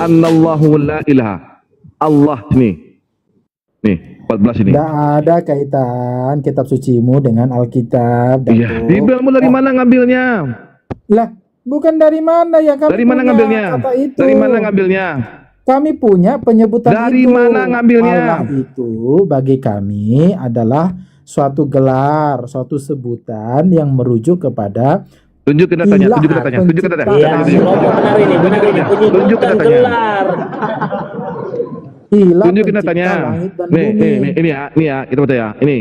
annallahu la ilaha. Allah nih 14 ini. Tidak ada kaitan kitab sucimu dengan Alkitab. Iya, Bibelmu dari mana ngambilnya? Lah, bukan dari mana ya kami Dari mana punya ngambilnya? kata itu. Dari mana ngambilnya? Kami punya penyebutan Dari itu. mana ngambilnya? Allah itu bagi kami adalah suatu gelar, suatu sebutan yang merujuk kepada Tunjukkan datanya, tunjukkan datanya, tunjukkan datanya. Iya, benar ini, Tunjukkan penyebutan datanya. gelar. Ilah Tunjukin pencipta datanya. langit dan Nih, bumi. ini ya, kita baca ya. Ini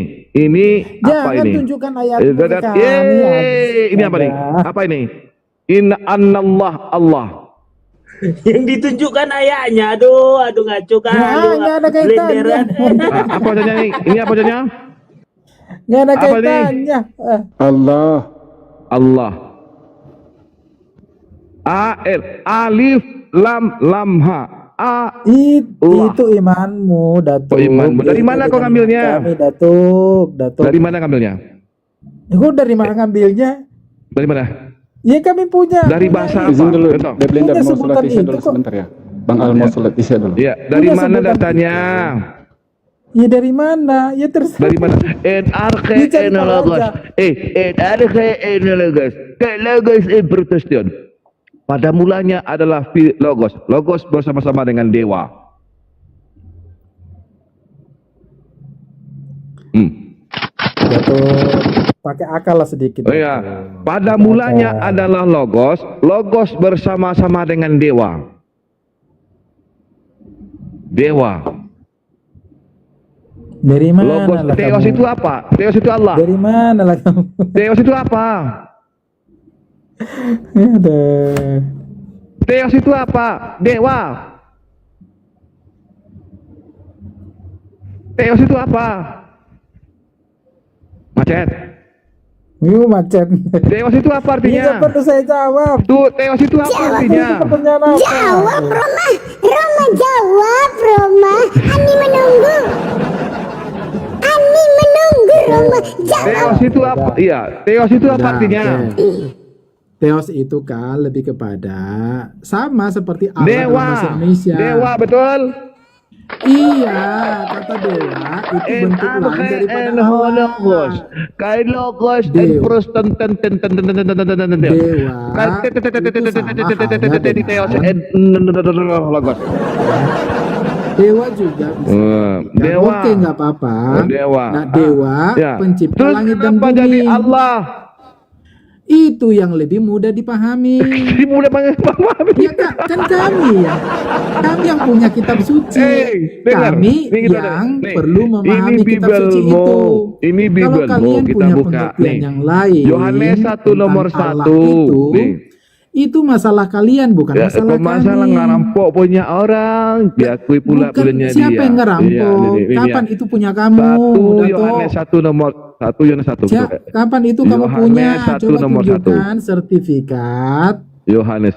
apa Jangan ini? tunjukkan ayat kami. Ini apa nih? Apa ini? Inna annallah Allah. Yang ditunjukkan ayahnya, aduh ngaco kan. Nah, nggak ada kaitannya. Blenderan. Apa bacanya ini? Ini apa bacanya? Nggak ada Apa nih? kaitannya. Allah. Alif lam ha. Itu imanmu, Datuk. Oh, imanmu. Dari mana kau ngambilnya? Kami, Datuk. Dari mana ngambilnya? Kau dari mana ngambilnya? Dari mana? Ya kami punya. Dari bahasa apa? Izin dulu, Contoh. Blender Punya mau sebutan sholat isya itu dulu kok. sebentar ya. Bang Al mau sholat isya dulu. Iya, dari Punya mana sebutan datanya? Ya dari mana? Ya terserah. Dari mana? NRK Dicari enologos. tahu aja. NRK enologos. Kayak logos Protestan. Pada mulanya adalah logos. Logos bersama-sama dengan dewa. Datuk, pakai akal lah sedikit. Oh iya. Pada mulanya adalah logos. Logos bersama-sama dengan dewa. Dewa. Dari mana Logos. lah Theos kamu? itu apa? Theos itu Allah. Dari mana lah kamu? Theos itu apa? Aduh. Theos itu apa? Dewa. Theos itu apa? Macet. Macet. Theos itu apa Ini artinya? nggak perlu saya jawab. Tuh, Theos itu apa artinya? Itu pertanyaan apa? Jawab Roma, Roma jawab Roma. Ani menunggu. Ani menunggu Roma. Jawab. Theos itu apa? Iya, Theos itu apa Udah, artinya? oke. Theos itu kan lebih kepada sama seperti Allah dalam Dewa. bahasa Indonesia. Dewa, betul? Iya, kata dewa itu bentuk lain daripada Allah. Logos. Kain logos dan Dewa. prostan Dewa Theos logos. Dewa juga bisa. Dewa. Oke, nggak apa-apa. Dewa. Nah, dewa Ya. pencipta Terus langit dan kenapa bumi. jadi Allah? Itu yang lebih mudah dipahami. Mudah banget pahami. Ya kan kami ya. Kami yang punya kitab suci. Dengar. Kami Nih, kita yang nih. perlu memahami Ini kitab suci Bibelmu. itu. Ini Kalau Bibelmu, kalian kita punya buka. pengertian Nih. yang lain Yohanes 1 tentang nomor Allah 1. itu masalah kalian, bukan Ya, masalah masalah kami. ngerampok punya orang, diakui pula Bukan punya dia. siapa yang ngerampok? Iya, ini Kapan ya. itu punya kamu? 1 Dato? Yohanes 1 nomor 1 Yohanes 1. Kapan itu kamu Yohanes punya? 1 Coba nomor 1. tunjukkan sertifikat. Yohanes.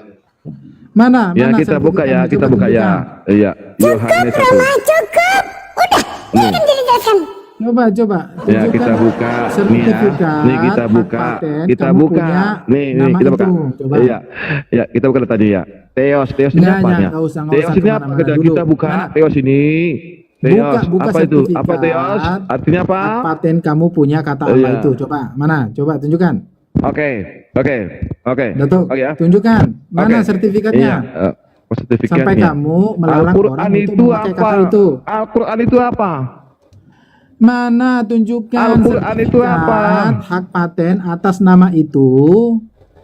Mana? Ya Mana kita buka ya, sertifikatnya? kita Coba buka ya. tunjukkan. Iya, Yohanes 1. Roma cukup. Udah, dia kan dijelaskan. Coba. Ya tunjukkan kita buka nih ya. sertifikat Nih kita hak buka. paten, Kita kamu buka. punya Nih nama kita buka. itu. Coba. Iya. Ya, kita buka tadi ya. Theos ini Nggak, apa ya? nggak usah Theos ini apa? kemana-mana dulu. Kita buka Mana? Theos ini. Theos Buka apa itu? sertifikat. Apa Theos? Artinya apa? Hak paten kamu punya kata Allah Iya. itu. Coba. Mana? Coba tunjukkan. Oke. Datuk, Oke ya. tunjukkan. Mana Oke. sertifikatnya? Iya, sertifikatnya. Sampai kamu melarang Al-Quran orang untuk itu memakai apa? kata itu. Al-Quran itu apa? Mana tunjukkan Al-Quran itu apa? sertifikat hak paten atas nama itu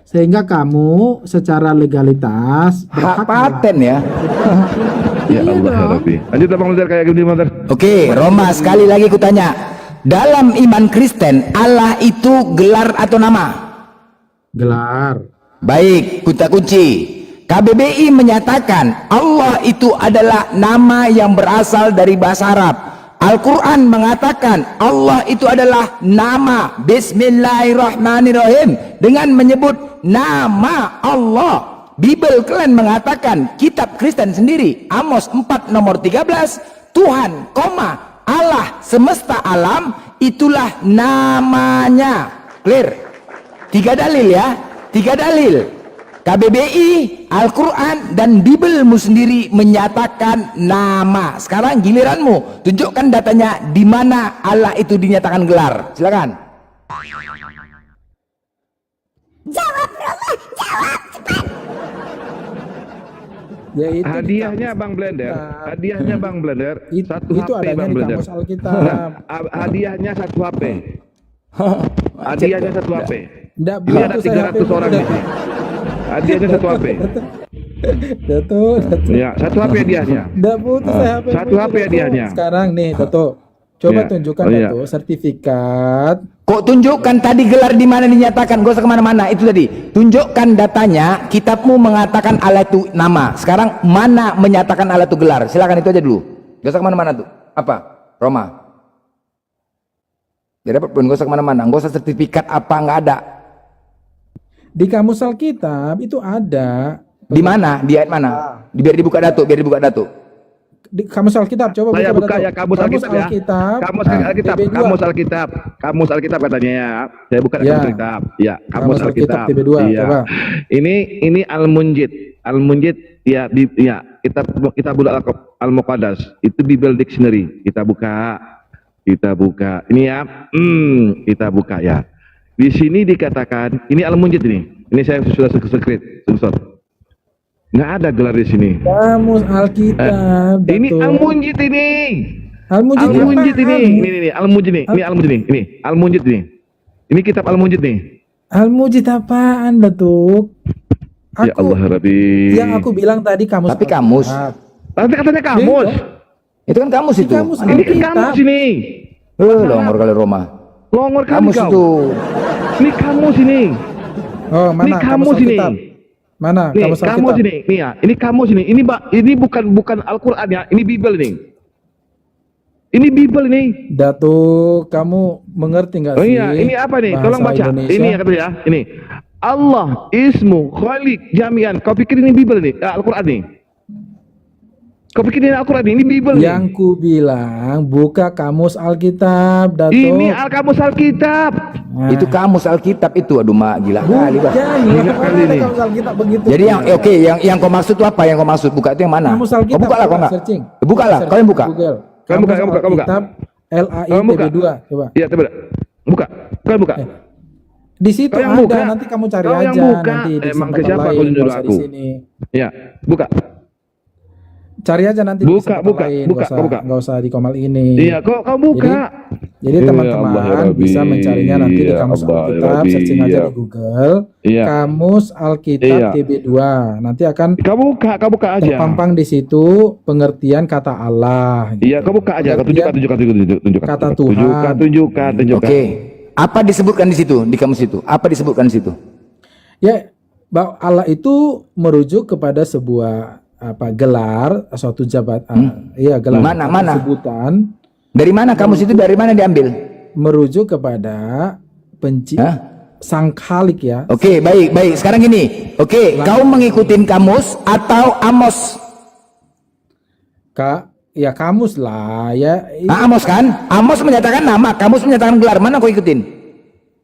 sehingga kamu secara legalitas Hak paten ya. Ya Iya Allah ya dong. Rabbi. Lanjut Bang Luther kayak gini Luther. Oke, Roma sekali lagi kutanya. Dalam iman Kristen, Allah itu gelar atau nama? Gelar. Baik, kuta kunci. KBBI menyatakan Allah itu adalah nama yang berasal dari bahasa Arab. Al-Quran mengatakan Allah itu adalah nama. Bismillahirrahmanirrahim. Dengan menyebut nama Allah. Bible kalian mengatakan, kitab Kristen sendiri, Amos 4 nomor 13, Tuhan, Allah semesta alam, itulah namanya. Clear? 3 dalil ya, 3 dalil. KBBI, Al-Quran, dan Bibelmu sendiri menyatakan nama. Sekarang giliranmu, tunjukkan datanya di mana Allah itu dinyatakan gelar. Silakan. Jawab Roma, jawab cepat. Ya, itu Hadiahnya Bang Blender, hadiahnya Bang Blender, satu itu HP adanya Bang di Blender. kamus Alkitab. Hadiahnya satu HP. Hadiahnya satu HP. Nggak Ini ada butuh saya 300 orang di sini. Hadiahnya satu HP. Datuk. Ya, satu HP hadiahnya. Nggak butuh saya HP. Satu HP hadiahnya. Sekarang nih, Datuk. Coba Ya. tunjukkan Oh, iya. Datuk sertifikat. Kok tunjukkan tadi gelar di mana dinyatakan? Gak usah kemana-mana. Itu tadi. Tunjukkan datanya. Kitabmu mengatakan Allah itu nama. Sekarang mana menyatakan Allah itu gelar? Silakan itu aja dulu. Gak usah kemana-mana tuh. Apa? Roma. Gak dapat pun. Gak usah kemana-mana. Gak usah sertifikat apa nggak ada. Di kamus Alkitab itu ada. Di mana? Di ayat mana? Biar dibuka Datuk. Biar dibuka Datuk. Di kamus Alkitab coba Saya buka Datuk. ya kamus Alkitab ya. Kamus Alkitab, TB2. kamus Alkitab, kamus Alkitab katanya ya. Saya buka Ya. kamus Alkitab. Ya, kamus Kamus Alkitab Alkitab. TB2, Iya. coba. Ini Al-Munjid. Al-Munjid ya, ya kita buka Al-Muqaddas. Itu Bible Dictionary. Kita buka. Ini ya. Kita buka ya. Di sini dikatakan ini Al-Munjid ini. Ini saya sudah secret, sensor. Nggak ada gelar di sini. Kamus Alkitab. Ini Datuk. Al-Munjid ini. Al-Munjid Al-Munjid apaan? ini Al-Munjid nih. Ini Al-Munjid nih. Al-Munjid nih. Ini kitab Al-Munjid nih. Al-Munjid apaan, Datuk? Ya Allah Rabbi. Yang aku bilang tadi kamus. Tapi kamus. Alkitab. Nanti katanya kamus. Itu kan kamus itu. Kamus Ini kan Alkitab. kamus ini. Longor kali Roma. Longor kali Kamus kau. itu. Ini kamus ini. Oh, mana Ini kamus ini. Alkitab? Mana Nih, kamus kamus Alkitab? ini. Nih ya, ini kamus ini. Ini bukan Al-Qur'an ya. Ini Bible ini. Ini Bible ini. Datuk, kamu mengerti nggak Oh sih? iya, ini apa nih? bahasa Tolong baca. Indonesia? Ini ya katanya ya. Ini. Allah ismu khaliq jami'an. Kau pikir ini Bible nih? Al-Qur'an nih. Kau pikir ini Al-Qur'an nih? Ini Bible nih. Yang ku bilang buka kamus Alkitab, Datuk. Ini kamus Alkitab. Nah, Itu kamus Alkitab itu. Aduh mak, gila kali bah. Gila kali ada ini. kamus Alkitab begitu. Jadi yang kau maksud itu apa? Yang kau maksud buka itu yang mana? kamus Alkitab. Kau buka lah kau coba nggak? searching. Buka lah, Search kau yang buka. Google. Kamu buka, Kamus kamu buka, kamu buka. Alkitab LAI Kamu buka. TB2 coba. Iya, coba. Buka. Kau buka. Di situ Kau yang ada, buka. nanti kamu cari Kau yang aja buka. nanti di Emang tempat ke siapa lain, kau nyuruh nggak usah di aku? sini. Iya, buka. Cari aja nanti Buka, di tempat buka, lain, buka, nggak usah, kau buka. nggak usah di Komal ini. Iya, kau buka. Jadi Ya teman-teman Allah, ya Rabbi. bisa mencarinya nanti di Ya kamus Allah, ya Alkitab, Rabbi. searching aja Ya. di Google. Iya. Kamus Alkitab Iya. TB2. Nanti akan Kau buka aja. terpampang di situ pengertian kata Allah. Iya, kau buka aja. Kau tunjukkan. Kata Tuhan. Tunjukkan. Oke. Apa disebutkan di situ di kamus itu? Apa disebutkan di situ? Ya, bahwa Allah itu merujuk kepada sebuah gelar, suatu jabatan, iya gelar, Mana? sebutan, Dari mana kamus itu? Dari mana diambil? merujuk kepada Hah? Sang Khalik ya. Oke, baik. Sekarang gini. Oke, kau mengikutin kamus atau Amos? Ya kamus lah ya. Amos kan? Amos menyatakan nama, kamus menyatakan gelar. Mana kau ikutin?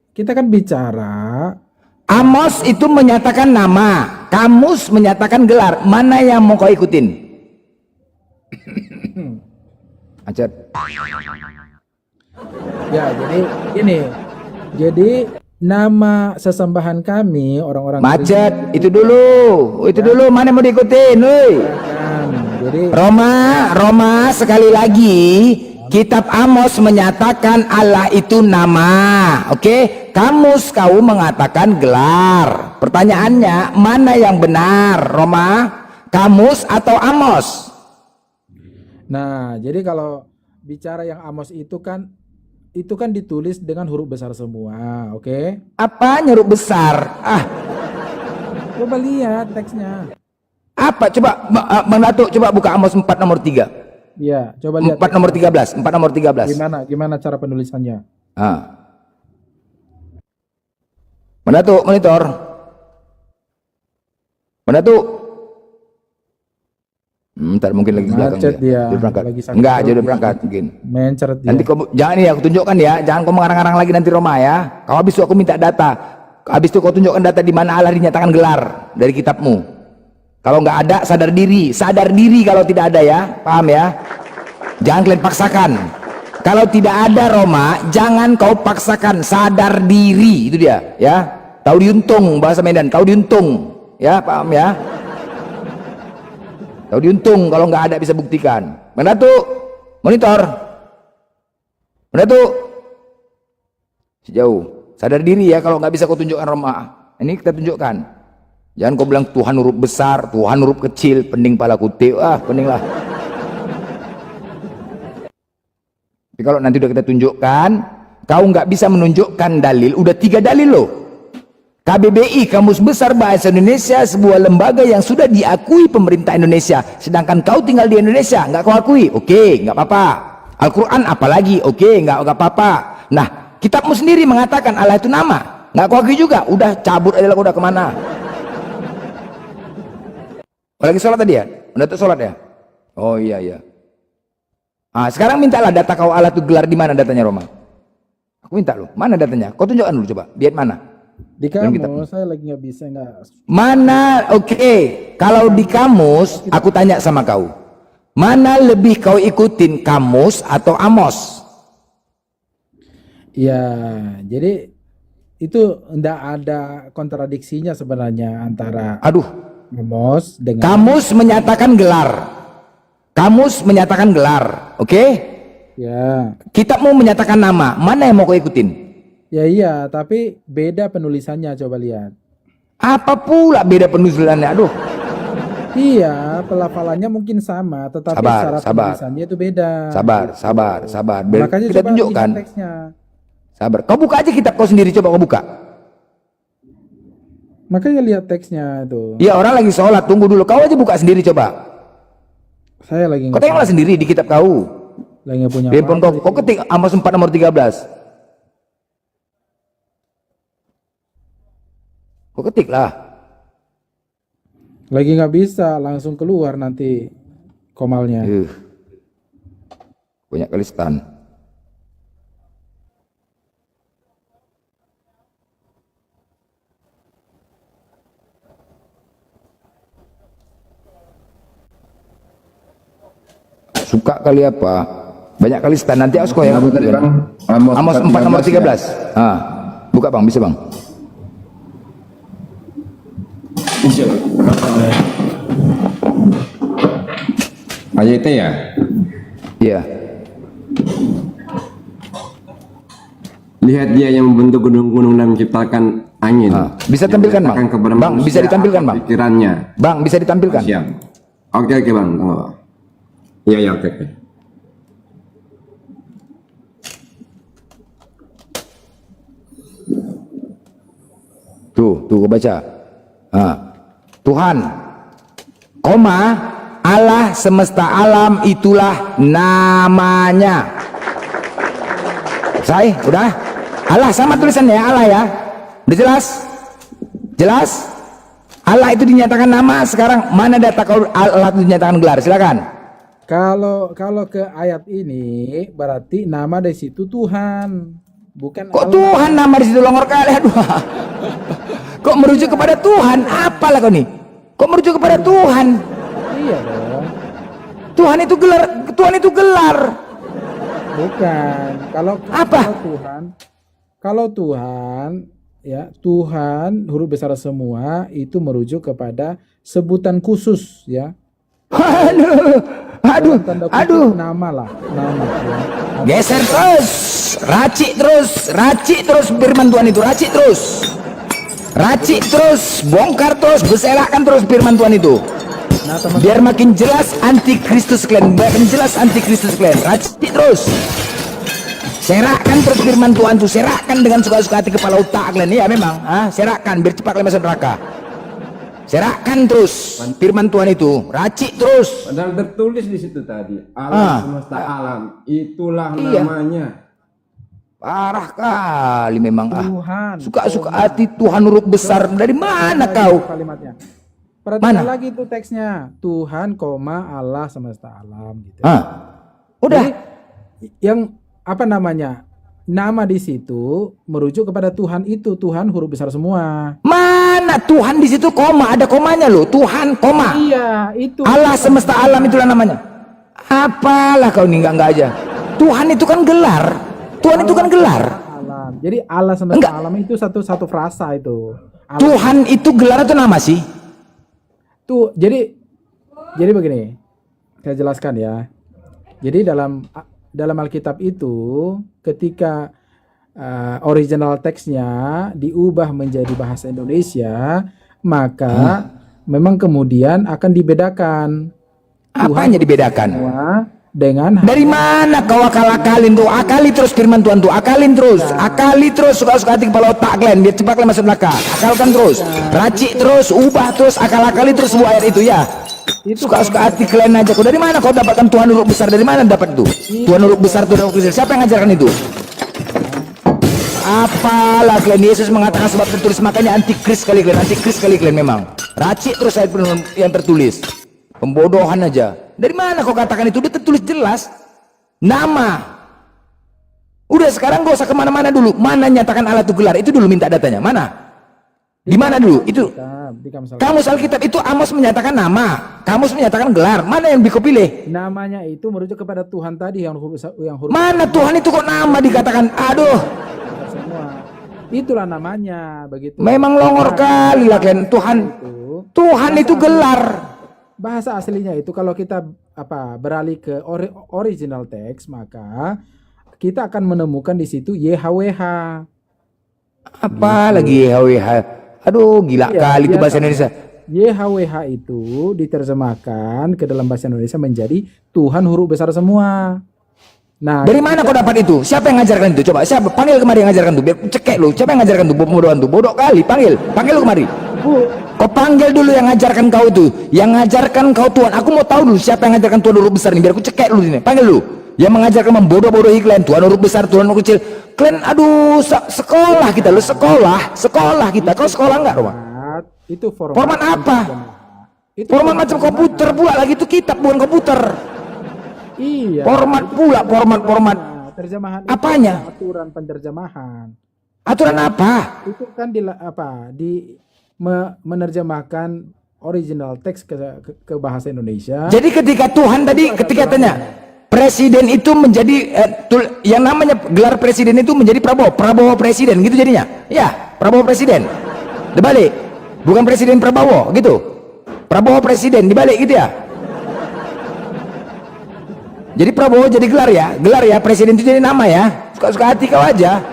Kita kan bicara Amos itu menyatakan nama, kamus menyatakan gelar. Mana yang mau kau ikutin? Acet. ya, jadi ini. Jadi nama sesembahan kami orang-orang Macet, itu dulu. Mana yang mau diikutin, woi? Kristen. Jadi Roma sekali lagi, kitab Amos menyatakan Allah itu nama. Oke, kamus kau mengatakan gelar. Pertanyaannya, mana yang benar, Roma? Kamus atau Amos? nah, jadi kalau bicara yang Amos itu kan ditulis dengan huruf besar semua, oke? Apa nyeruk besar? Coba lihat teksnya. Apa? Coba Bang Datuk, coba buka Amos 4 nomor 3. Iya, coba lihat. 4 nomor 13. 4 nomor 13. Gimana cara penulisannya? Bang Datuk, monitor. Bang Datuk. Ntar mungkin lagi di belakang Macet dia. berangkat. Lagi sakit Enggak, perut dia udah dia. berangkat mungkin. Mencret dia. Nanti kau jangan ya, aku tunjukkan ya. Jangan kau mengarang-arang lagi nanti Roma ya. Kalau habis itu aku minta data. Habis itu kau tunjukkan data di mana Allah dinyatakan gelar dari kitabmu. Kalau nggak ada, sadar diri kalau tidak ada ya, paham ya? Jangan kalian paksakan. Kalau tidak ada Roma, jangan kau paksakan, sadar diri, itu dia, ya. Tahu diuntung bahasa Medan, tahu diuntung, ya, paham ya? Tahu diuntung kalau nggak ada bisa buktikan. Mana tuh? Monitor. Mana tuh? Sejauh. Sadar diri ya kalau nggak bisa kau tunjukkan Roma. Ini kita tunjukkan. Jangan kau bilang Tuhan huruf besar, Tuhan huruf kecil, pening pala kutip. Pening lah. Tapi kalau nanti udah kita tunjukkan, kau nggak bisa menunjukkan dalil, udah 3 dalil loh. KBBI, Kamus Besar Bahasa Indonesia, sebuah lembaga yang sudah diakui pemerintah Indonesia. Sedangkan kau tinggal di Indonesia, nggak kau akui. Oke, nggak apa-apa. Al-Quran apalagi, oke, nggak apa-apa. Nah, kitabmu sendiri mengatakan Allah itu nama, nggak kau akui juga. Udah cabut aja lah, udah kemana? Lagi sholat tadi ya? Udah tuh sholat ya? Oh iya. Sekarang mintalah data kau Allah itu gelar di mana datanya Roma? Aku minta loh, mana datanya? Kau tunjukkan dulu coba, lihat mana? Di kamus saya lagi nggak bisa Mana? Oke. Kalau di kamus, aku tanya sama kau, mana lebih kau ikutin, kamus atau Amos? Ya, jadi itu enggak ada kontradiksinya sebenarnya antara Amos dengan Kamus menyatakan gelar. Kamus menyatakan gelar, oke? Ya. Kitabmu menyatakan nama. Mana yang mau kau ikutin? Ya iya, tapi beda penulisannya, coba lihat. Apa pula beda penulisannya? Aduh. Iya, pelafalannya mungkin sama, tetapi cara penulisannya itu beda. Sabar. Makanya kita coba tunjukkan. lihat teksnya. Sabar. Kau buka aja kitab kau sendiri, coba kau buka. Makanya lihat teksnya itu. Iya, orang lagi sholat, tunggu dulu. Kau aja buka sendiri coba. Saya lagi Kau tengoklah sendiri di kitab kau. Lagi nggak punya Handphone kau ketik Amos 4 nomor 13. Kau ketik lah. Lagi nggak bisa, langsung keluar nanti komalnya. Banyak kali stan. Suka kali apa? Banyak kali stan, nanti aku ya. Amos 4 nomor 13. Buka bang, bisa bang. AYT ya? Iya. Lihat dia yang membentuk gunung-gunung dan menciptakan angin. Bisa tampilkan bang? Bang, bisa ditampilkan bang? Pikirannya. Bang, bisa ditampilkan? Siap. Oke bang, tunggu. Iya oke. Tuh kau baca. Tuhan, koma, Allah semesta alam itulah namanya. Udah? Allah sama tulisannya Allah ya. Udah jelas? Jelas? Allah itu dinyatakan nama. Sekarang mana data kalau Allah itu dinyatakan gelar? Silakan. Kalau ke ayat ini berarti nama dari situ Tuhan, bukan Kok Allah. Tuhan nama di situ longor kali? Aduh. Kok merujuk kepada Tuhan? Apalah kau nih? Kok merujuk kepada Tuhan? Iya dong. Tuhan itu gelar. Tuhan itu gelar. Bukan. Apa? Kalau Tuhan, ya Tuhan huruf besar semua itu merujuk kepada sebutan khusus, ya. Aduh. Nama lah, nama. Ya. Geser terus, racik terus firman Tuhan itu, racik terus, bongkar terus, berserakan terus firman Tuhan itu. Nah, teman-teman, Biar makin jelas antikristus kalian, racik terus. Serahkan terus firman Tuhan itu, serahkan dengan suka-suka hati kepala otak kalian. Iya memang, serahkan biar cepat kalian masuk neraka. Serahkan terus firman Tuhan itu, racik terus. Padahal tertulis di situ tadi, Allah semesta alam, itulah namanya. Parah kali memang. Tuhan. Suka-suka hati Tuhan huruf besar. Dari mana kau? Kalimatnya. Perhatikan lagi itu teksnya. Tuhan, Allah semesta alam gitu. Udah. Jadi, yang apa namanya? nama di situ merujuk kepada Tuhan itu, Tuhan huruf besar semua. Mana Tuhan di situ koma, ada komanya loh. Tuhan koma. Iya, itu. Allah semesta alam itulah namanya. Apalah kau nih enggak aja. Tuhan itu kan gelar. Tuhan itu kan gelar. Alam. Jadi Allah semesta Enggak. alam itu satu frasa itu. Allah. Tuhan itu gelar atau nama sih? Tuh, jadi begini. Saya jelaskan ya. Jadi dalam Alkitab itu ketika original teksnya diubah menjadi bahasa Indonesia, maka memang kemudian akan dibedakan. Apanya dibedakan? Semua dengan Dari mana kau akal-akalin tuh? Akali terus firman Tuhan tuh. Akalin terus. Akali terus suka-suka hati kepala otak kalian. Biar cepat kalian masuk neraka. Akalkan terus. Racik terus. Ubah terus. Akal-akali terus sebuah ayat itu ya. itu Suka-suka hati kalian aja. Kau dari mana kau dapatkan Tuhan huruf besar? Dari mana dapat itu? Tuhan huruf besar, Tuhan huruf kecil. Siapa yang ngajarkan itu? Apalah kalian? Yesus mengatakan sebab tertulis. Makanya antikris kali kalian. Antikris kali kalian memang. Racik terus ayat yang tertulis. Pembodohan aja. Dari mana kau katakan itu? Udah tertulis jelas. Nama. Udah sekarang gak usah kemana-mana dulu. Mana nyatakan Allah itu gelar? Itu dulu minta datanya. Mana? Di mana dulu? Itu. di Kamus Alkitab. Kamus Alkitab itu Amos menyatakan nama. Kamus menyatakan gelar. Mana yang kau pilih? Namanya itu merujuk kepada Tuhan tadi yang huruf Mana Tuhan itu kok nama dikatakan? Aduh. besar semua. Itulah namanya begitu. Memang longor kali lah kalian. Tuhan itu gelar. Bahasa aslinya itu kalau kita beralih ke original teks, maka kita akan menemukan di situ YHWH. Apa lagi YHWH? Aduh gila kali itu bahasa Indonesia. YHWH itu diterjemahkan ke dalam bahasa Indonesia menjadi Tuhan huruf besar semua. Nah, Dari mana kau dapat itu? Siapa yang ngajarkan itu? Coba siapa? Panggil kemari yang ngajarkan itu. Biar cekek lu. Siapa yang ngajarkan itu? Bodohan tuh. Bodoh kali. Panggil lu kemari. Kau panggil dulu yang ngajarkan kau itu. Yang ngajarkan kau Tuhan. Aku mau tahu dulu siapa yang ngajarkan Tuhan huruf besar ini. Biar aku cekek dulu ini. Panggil dulu. Yang mengajarkan membodoh-bodohi kalian. Tuhan huruf besar, Tuhan huruf kecil. Kalian aduh sekolah kita lu. Sekolah kita. Kau sekolah enggak, Roma? itu Format apa? Itu Format macam komputer pula lagi itu kitab bukan komputer. Iya. Format pula, format. Terjemahan itu Apanya? ada aturan penerjemahan. Aturan apa? Itu kan menerjemahkan original teks ke bahasa Indonesia. Jadi ketika Tuhan tadi ketika tanya presiden itu menjadi yang namanya gelar presiden itu menjadi Prabowo presiden gitu jadinya. Ya, Prabowo presiden. Dibalik. Bukan presiden Prabowo gitu. Prabowo presiden dibalik gitu ya. Jadi Prabowo jadi gelar ya presiden itu jadi nama ya. Suka-suka hati kau aja.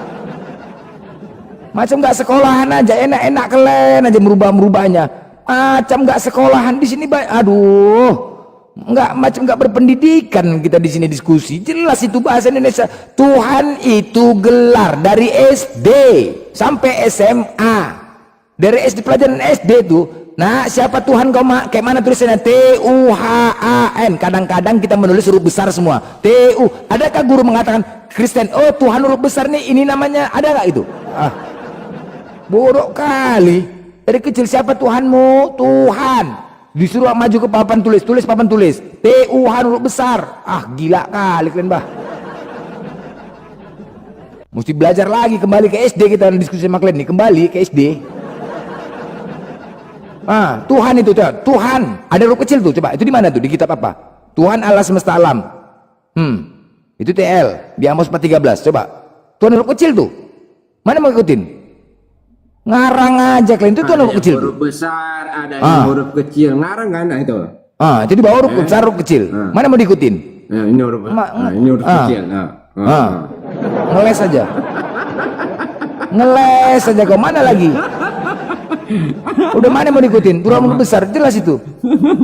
Macam nggak sekolahan aja, enak-enak kalian aja merubahnya. Macam nggak sekolahan di sini, aduh, nggak berpendidikan kita di sini diskusi. Jelas itu bahasa Indonesia. Tuhan itu gelar dari SD sampai SMA. Dari SD pelajaran SD tuh. Nah, siapa Tuhan kau kayak mana tulisannya? Tuhan. Kadang-kadang kita menulis huruf besar semua. Adakah guru mengatakan Kristen, oh Tuhan huruf besar nih, ini namanya, ada nggak itu? Bodoh kali. Dari kecil siapa Tuhanmu? Tuhan. Disuruh maju ke papan tulis papan tulis. Tuhan huruf besar. Gila kali kalian bah. Mesti belajar lagi, kembali ke SD kita diskusi sama kalian nih, kembali ke SD. Tuhan itu Tuhan ada huruf kecil tuh, coba itu di mana tuh, di kitab apa? Tuhan Allah semesta alam. Itu TL di Amos 4:13. Coba Tuhan huruf kecil tuh, mana mau ikutin? Ngarang aja kalian, itu Tuhan huruf kecil huruf tuh. besar, ada yang huruf kecil, ngarang kan itu. Jadi bawa huruf besar, huruf kecil. Mana mau diikutin? Nah, ini huruf ini huruf kecil. Ngeles aja. Ngeles aja kau, mana lagi? Udah mana mau diikutin? Tuhan huruf besar, jelas itu.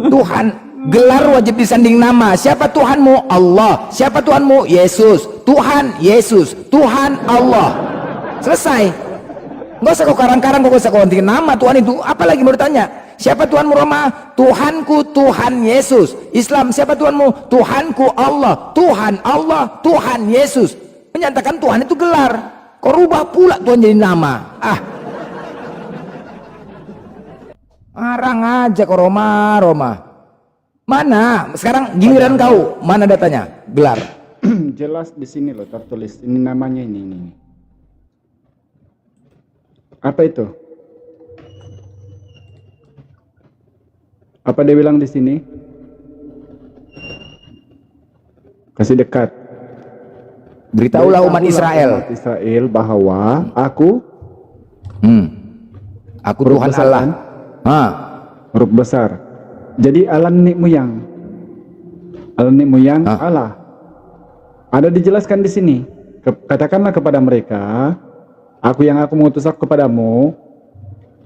Tuhan, gelar wajib disanding nama. Siapa Tuhanmu? Allah. Siapa Tuhanmu? Yesus. Tuhan Yesus, Tuhan Allah. Selesai. Nggak usah kau karang-karang, nggak usah kau ganti nama Tuhan itu. Apalagi mau ditanya? Siapa Tuhanmu Roma? Tuhanku Tuhan Yesus. Islam, siapa Tuhanmu? Tuhanku Allah. Tuhan Allah, Tuhan Yesus. Menyatakan Tuhan itu gelar. Kau rubah pula Tuhan jadi nama. Arang aja kau Roma. Mana? Sekarang giliran kau. Mana datanya? Gelar. jelas di sini loh tertulis. Ini namanya ini. Apa itu? Apa dia bilang di sini? Kasih dekat. Beritahulah umat Israel. Umat Israel bahwa aku Aku Tuhan besar, Allah. kan? Huruf besar. Jadi Allah nenek moyang. Allah nenek moyang Allah. Ada dijelaskan di sini. Katakanlah kepada mereka, aku yang aku mengutus aku kepadamu.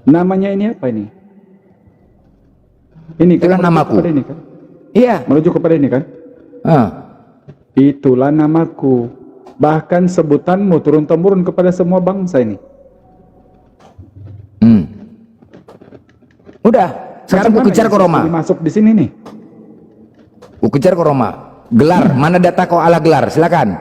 Namanya ini apa ini? Ini kan Itulah namaku. kepada ini kan? Iya. Merujuk kepada ini kan? Itulah namaku. Bahkan sebutanmu turun-temurun kepada semua bangsa ini. Udah, sekarang ku kejar ke Roma. Masuk di sini nih. Ku kejar ke Roma. Gelar, mana data kau ala gelar? Silakan.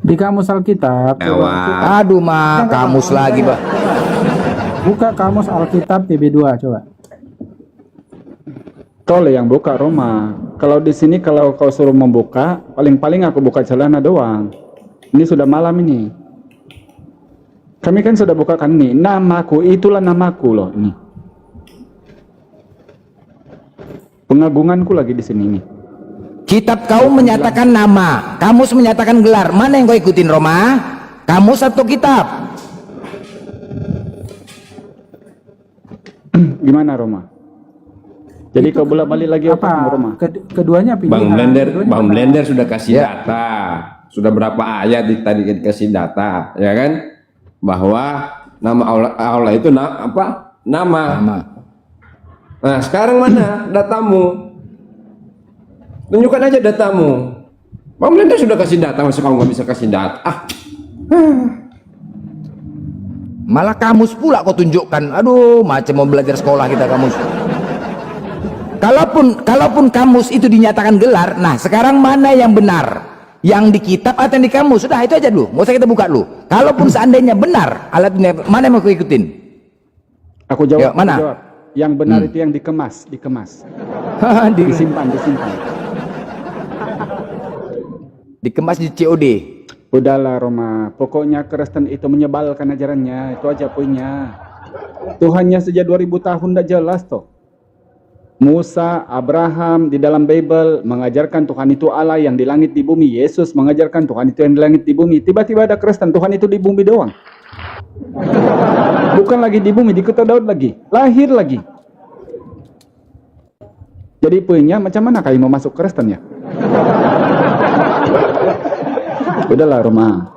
Di kamus Alkitab. Aduh, kamus lagi, Pak. Buka kamus Alkitab TB2 coba. Kau yang buka Roma. Kalau di sini kalau kau suruh membuka, paling-paling aku buka celana doang. Ini sudah malam ini. Kami kan sudah bukakan nih. Namaku, itulah namaku loh ini. Pengagunganku lagi di sini nih. Kitab kau menyatakan nama, kamus menyatakan gelar. Mana yang kau ikutin, Roma? Kamus atau kitab? Gimana Roma? Jadi kau bolak-balik lagi apa Roma? Keduanya pilihan. Bang Blender sudah kasih data. Sudah berapa ayat tadi dikasih data, ya kan? Bahwa nama Allah itu apa? Nama. Nah, sekarang mana datamu? Tunjukkan aja datamu. Bang Blender sudah kasih data, masa kamu nggak bisa kasih data? Malah kamus pula kau tunjukkan. Aduh, macam mau belajar sekolah kita kamus. Kalaupun kamus itu dinyatakan gelar, nah sekarang mana yang benar? Yang di kitab atau yang di kamus? Sudah, itu aja dulu, nggak usah kita buka dulu. Kalaupun seandainya benar, alat mana yang mau aku ikutin? Aku jawab, mana? Aku jawab. Yang benar itu yang dikemas. Disimpan. Dikemas di COD. Udahlah Roma, pokoknya Kristen itu menyebalkan ajarannya, itu aja poinnya. Tuhannya sejak 2000 tahun tidak jelas toh. Musa, Abraham di dalam Bible mengajarkan Tuhan itu Allah yang di langit di bumi. Yesus mengajarkan Tuhan itu yang di langit di bumi. Tiba-tiba ada Kristen, Tuhan itu di bumi doang. Bukan lagi di bumi, di kota Daud lagi. Lahir lagi. Jadi poinnya macam mana kalian mau masuk Kristen ya? Udahlah Roma.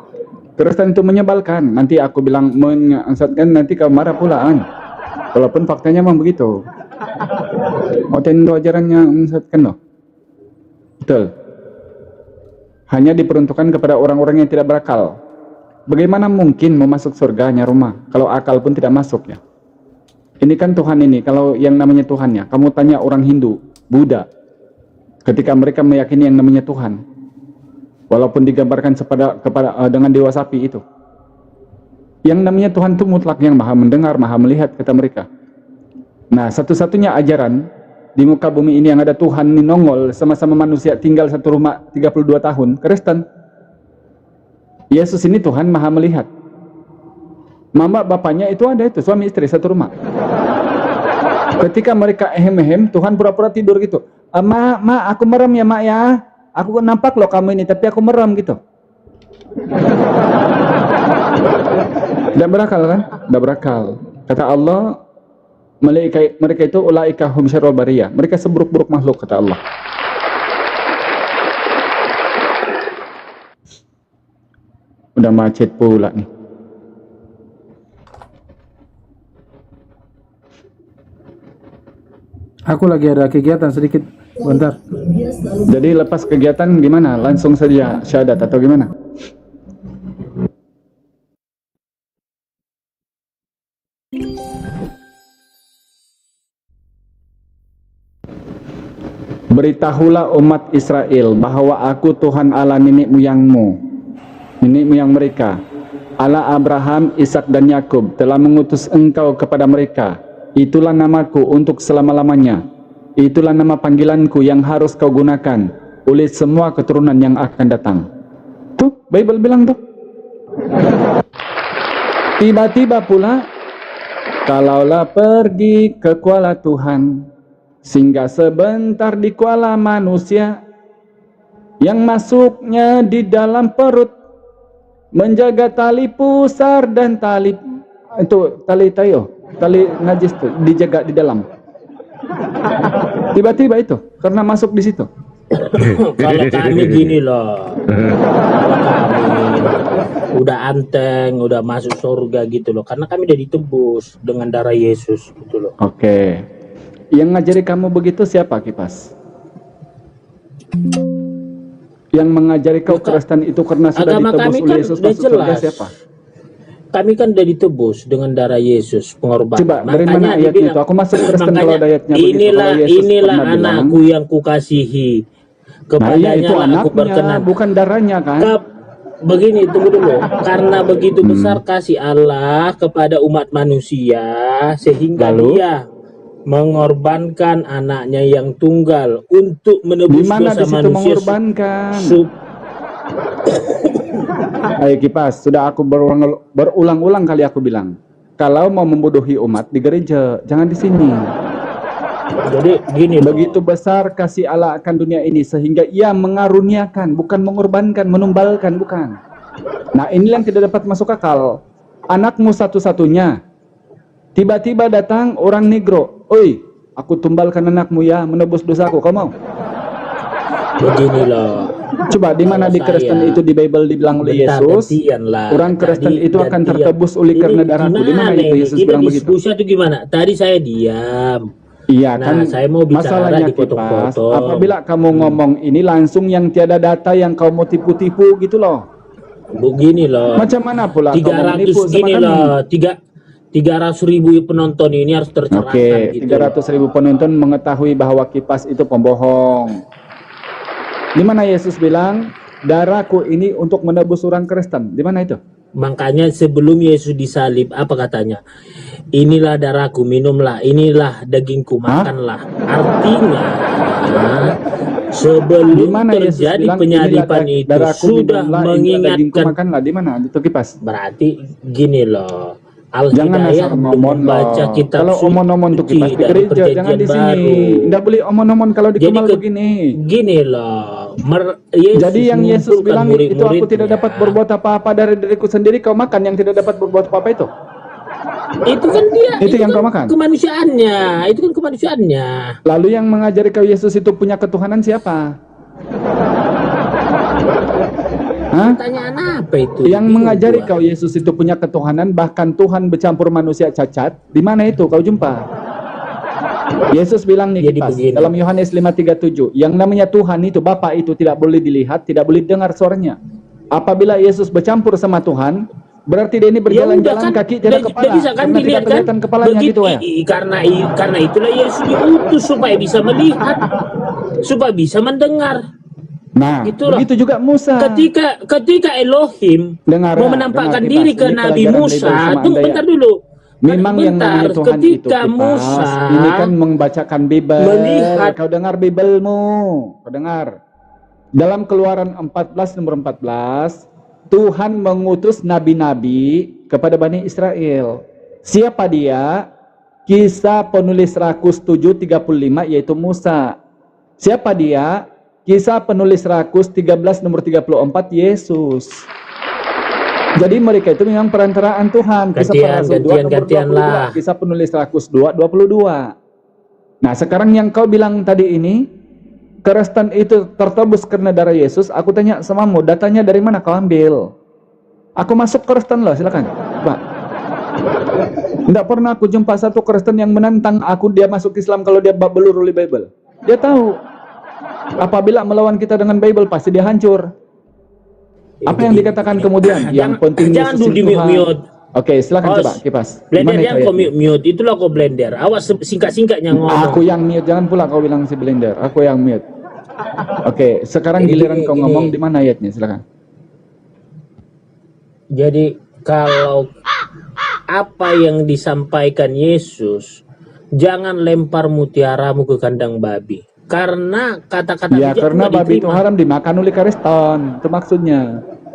Kristen itu menyebalkan. Nanti aku bilang menyesatkan, nanti kau marah pulaan. Walaupun faktanya memang begitu. Oten ajarannya menyesatkan loh. Betul. Hanya diperuntukkan kepada orang-orang yang tidak berakal. Bagaimana mungkin mau masuk surganya Roma kalau akal pun tidak masuk ya? Ini kan Tuhan ini, kalau yang namanya Tuhannya, kamu tanya orang Hindu, Buddha, ketika mereka meyakini yang namanya Tuhan, walaupun digambarkan dengan dewa sapi itu, yang namanya Tuhan itu mutlak, yang maha mendengar, maha melihat, kata mereka. Nah, satu-satunya ajaran di muka bumi ini yang ada Tuhan ini nongol sama-sama manusia tinggal satu rumah 32 tahun, Kristen. Yesus ini Tuhan maha melihat. Mama bapaknya itu ada itu, suami istri satu rumah. Ketika mereka ehem-ehem, Tuhan pura-pura tidur gitu. Ma, aku merem ya mak ya. Aku nampak loh kamu ini, tapi aku merem gitu. Tidak berakal kan? Tidak berakal. Kata Allah, mereka itu ulaika hum syarrul bariyah. Mereka seburuk-buruk makhluk, kata Allah. Udah macet pula nih. Aku lagi ada kegiatan sedikit, bentar. Jadi lepas kegiatan gimana? Langsung saja syahadat atau gimana? Beritahulah umat Israel bahwa aku Tuhan Allah nenek moyangmu, nenek moyang mereka, Allah Abraham, Ishak dan Yakub telah mengutus engkau kepada mereka. Itulah namaku untuk selama-lamanya. Itulah nama panggilanku yang harus kau gunakan oleh semua keturunan yang akan datang. Tuh, Bible bilang tuh. Tiba-tiba pula, kalaulah pergi ke kuala Tuhan, singgah sebentar di kuala manusia, yang masuknya di dalam perut, menjaga tali pusar dan tali najis itu dijaga di dalam. Tiba-tiba itu karena masuk di situ. Kalau kami gini loh, kalau kami udah anteng, udah masuk surga gitu loh, karena kami udah ditebus dengan darah Yesus gitu loh. Oke. Yang ngajari kamu begitu siapa, Kipas? Yang mengajari kau Kristen itu karena sudah Agama ditebus kami oleh kan Yesus udah masuk surga jelas. siapa? Kami kan udah ditebus dengan darah Yesus, pengorbanan. Coba dari mana ayatnya dibilang, itu? Aku masuk Kristen makanya, kalau ada ayatnya begitu. inilah Kalau Yesus inilah pernah bilang, anakku yang kukasihi, nah kepadanya iya itu lah aku berkenan. anaknya, bukan darahnya kan? Begini, tunggu dulu. Karena begitu besar kasih Allah kepada umat manusia, sehingga Lalu? Dia mengorbankan anaknya yang tunggal untuk Di menebus mana di dosa situ manusia. mengorbankan? Ayo Kipas, sudah aku berulang-ulang kali aku bilang, kalau mau membodohi umat di gereja, jangan di sini. Jadi gini loh. Begitu besar kasih Allah akan dunia ini sehingga Ia mengaruniakan, bukan mengorbankan, menumbalkan, bukan. Nah, inilah yang tidak dapat masuk akal. Anakmu satu-satunya, tiba-tiba datang orang negro, oi, aku tumbalkan anakmu ya, menebus dosaku, kau mau? Begini loh. Coba di mana di Kristen itu di Bible dibilang oleh Yesus, orang Kristen itu akan tertebus oleh karena darahku. Di mana itu Yesus bilang begitu? Diskusi itu gimana? Tadi saya diam. Iya Nah, kan, saya mau bicara masalahnya Kipas, dipotong-potong. apabila kamu ngomong ini langsung yang tiada data yang kau mau tipu-tipu gitu loh. Begini loh. Macam mana pula kau mau 300 menipu sama gini kami? loh. 300.000 penonton ini harus tercerahkan. Oke, gitu 300.000 penonton mengetahui bahwa Kipas itu pembohong. Di mana Yesus bilang, darahku ini untuk menebus orang Kristen. Di mana itu? Makanya sebelum Yesus disalib, apa katanya? Inilah darahku, minumlah. Inilah dagingku, makanlah. Artinya, Di sebelum mana Yesus terjadi bilang, penyaliban inilah itu darahku sudah minumlah, inilah dagingku mengingatkan. makanlah. Di mana? Itu Kipas. Berarti gini loh. Jangan Al-Hidayah asal ngomong membaca loh. kitab Kalau omon-omon tuh suci Kipas di dari gereja, jangan perjanjian di sini. baru. Tidak boleh omon-omon kalau di Jadi Kemal begini. Gini loh. Jadi yang Yesus bilang itu aku tidak dapat berbuat apa-apa dari diriku sendiri, kau makan yang tidak dapat berbuat apa-apa itu. Itu kan dia. Itu yang kan kau makan. kemanusiaannya. Itu kan kemanusiaannya. Lalu yang mengajari kau Yesus itu punya ketuhanan siapa? Hah? Pertanyaan apa itu? Yang Bingung mengajari gua. kau Yesus itu punya ketuhanan, bahkan Tuhan bercampur manusia cacat, di mana itu kau jumpa? Yesus bilang nih Jadi Kipas, begini. dalam Yohanes 5:37, yang namanya Tuhan itu, Bapa itu tidak boleh dilihat, tidak boleh dengar suaranya. Apabila Yesus bercampur sama Tuhan, berarti dia ini berjalan-jalan kaki tidak kepala, bisa kan karena tidak dilihat kan? kelihatan kepalanya gitu ya. Karena itulah Yesus diutus supaya bisa melihat, supaya bisa mendengar. Nah, Itulah. begitu juga Musa. Ketika Elohim Dengar, mau menampakkan dengar, diri Kipas. ke Ini Nabi pelajaran Musa, Bible sama tunggu Anda ya. bentar dulu. Memang yang Bentar, namanya Tuhan itu ketika Kipas, Musa ini kan membacakan Bible. melihat. Kau dengar Biblemu, kau dengar. Dalam Keluaran 14 nomor 14, Tuhan mengutus nabi-nabi kepada Bani Israel. Siapa dia? Kisah penulis Rakus 7:35 yaitu Musa. Siapa dia? Kisah penulis Rakus 13 nomor 34 Yesus. Jadi mereka itu memang perantaraan Tuhan. Kisah para Rasul 2 nomor 22. Kisah penulis Rakus 2:22. Nah, sekarang yang kau bilang tadi ini, Kristen itu tertebus karena darah Yesus. Aku tanya samamu, datanya dari mana kau ambil? Aku masuk Kristen loh, silakan. Pak. Tidak pernah aku jumpa satu Kristen yang menantang aku dia masuk Islam kalau dia belur oleh Bible. Dia tahu apabila melawan kita dengan Bible pasti dia hancur. Apa yang dikatakan kemudian? Yang penting Jangan Yesus dulu di itu Tuhan. mute. Oke, silakan coba Kipas. Blender Gimana yang itu kau ayatnya? mute, itulah kau blender. Awas singkat-singkatnya ngomong. Aku yang mute, jangan pula kau bilang si Blender. Aku yang mute. Oke, sekarang Jadi giliran kau gini. ngomong di mana ayatnya, silakan. Jadi kalau apa yang disampaikan Yesus jangan lempar mutiaramu ke kandang babi. Karena kata-kata Ya, bijak karena nggak babi itu diterima. haram dimakan oleh Kristen. Itu maksudnya.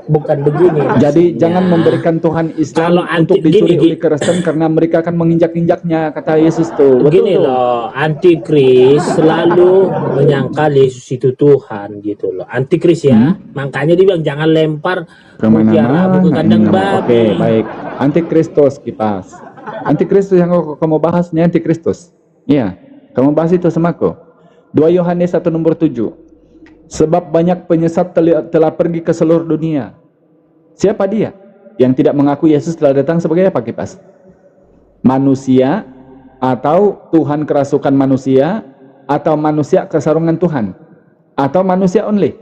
Bukan begini. Jadi maksudnya. jangan memberikan Tuhan Islam Kalau untuk anti- dicuri gini, oleh Kristen karena mereka akan menginjak-injaknya, kata Yesus tuh. Betul Gini tuh. loh, antikris selalu menyangkal Yesus itu Tuhan gitu loh. Antikris ya, makanya dia bilang jangan lempar mutiaramu ke kandang babi. Oke, baik. Antikristus kipas. Antikristus yang kamu bahas nih antikristus. Iya, kamu bahas itu sama aku. 2 Yohanes 1 nomor 7. Sebab banyak penyesat telah pergi ke seluruh dunia. Siapa dia? Yang tidak mengaku Yesus telah datang sebagai apa kipas? Manusia atau Tuhan kerasukan manusia atau manusia kesarungan Tuhan atau manusia only?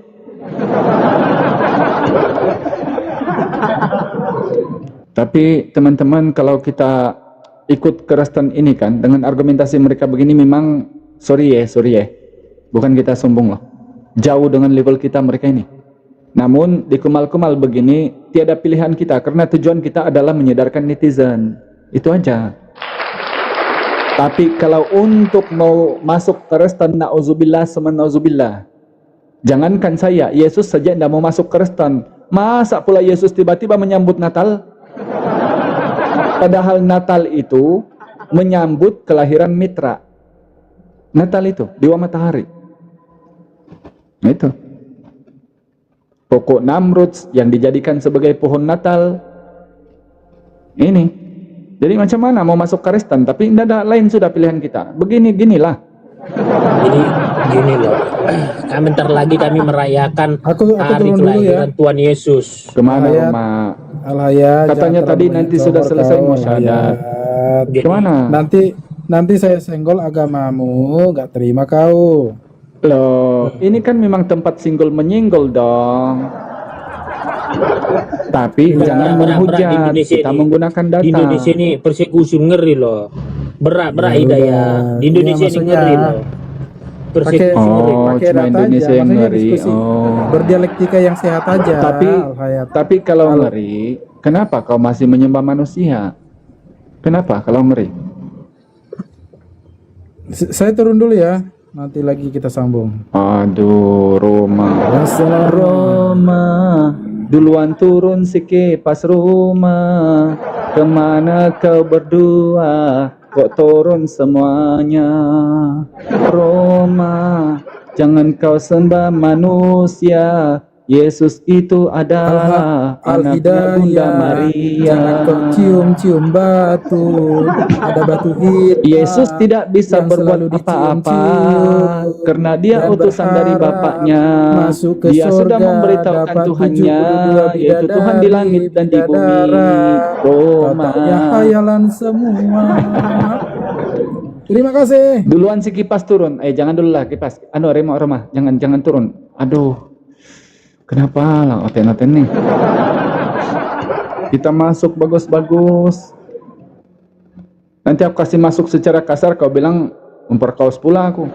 Tapi teman-teman, kalau kita ikut Kristen ini kan dengan argumentasi mereka begini, memang sorry ya, bukan kita sombong loh, jauh dengan level kita mereka ini. Namun di kumal-kumal begini tiada pilihan kita, karena tujuan kita adalah menyadarkan netizen, itu aja. Tapi kalau untuk mau masuk Kristen, na'udzubillah sama na'udzubillah, jangankan saya, Yesus saja tidak mau masuk Kristen, masa pula Yesus tiba-tiba menyambut Natal? Padahal Natal itu menyambut kelahiran Mitra. Natal itu Dewa Matahari. Nah, itu pokok Namrud yang dijadikan sebagai pohon Natal. Ini. Jadi macam mana mau masuk Kristen? Tapi tidak ada lain, sudah pilihan kita. Begini-ginilah. Jadi gini loh, bentar lagi kami merayakan Aku hari turun dulu ya. kelahiran Tuhan Yesus. Kemana Ayat. Roma? Alhaya, Katanya jangan tadi terlalu nanti banyak sudah cover selesai kau, musyadat. Alhayat. Kemana? Nanti saya senggol agamamu, nggak terima kau. Loh, ini kan memang tempat singgol menyinggol dong. Tapi jangan Berat, berat, menghujat, di Indonesia kita ini. menggunakan data. Di Indonesia ini persekusi ngeri loh. Berat Ya Hidayah. udah. Di Indonesia Ya, ini maksudnya ngeri loh. Persekusi pakai- ngeri. Oh, pakai cuma data Indonesia aja, yang maksudnya ngeri. diskusi. Oh. Berdialektika yang sehat aja. Alhayat. Tapi kalau ngeri, kenapa kau masih menyembah manusia? Kenapa kalau ngeri? Saya turun dulu ya. Nanti lagi kita sambung. Aduh, Roma. Roma, duluan turun sikit pas Roma. Kemana kau berdua? Kok turun semuanya? Roma, jangan kau sembah manusia. Yesus itu adalah anaknya Bunda Maria. Jangan kau cium-cium batu. Ada batu hitam. Yesus tidak bisa yang berbuat selalu apa-apa dicium-cium karena dia dan utusan dari berharap Bapaknya. masuk ke Dia sudah surga, memberitahukan dapat Tuhannya, 72 yaitu Tuhan di langit dan di bumi. Roma. Katanya hayalan semua. Terima kasih. Duluan si kipas turun. Jangan dulu lah kipas. Roma, jangan turun. Aduh. Kenapa lah oten-oten nih? Kita masuk bagus-bagus. Nanti aku kasih masuk secara kasar, kau bilang memperkaos pula aku.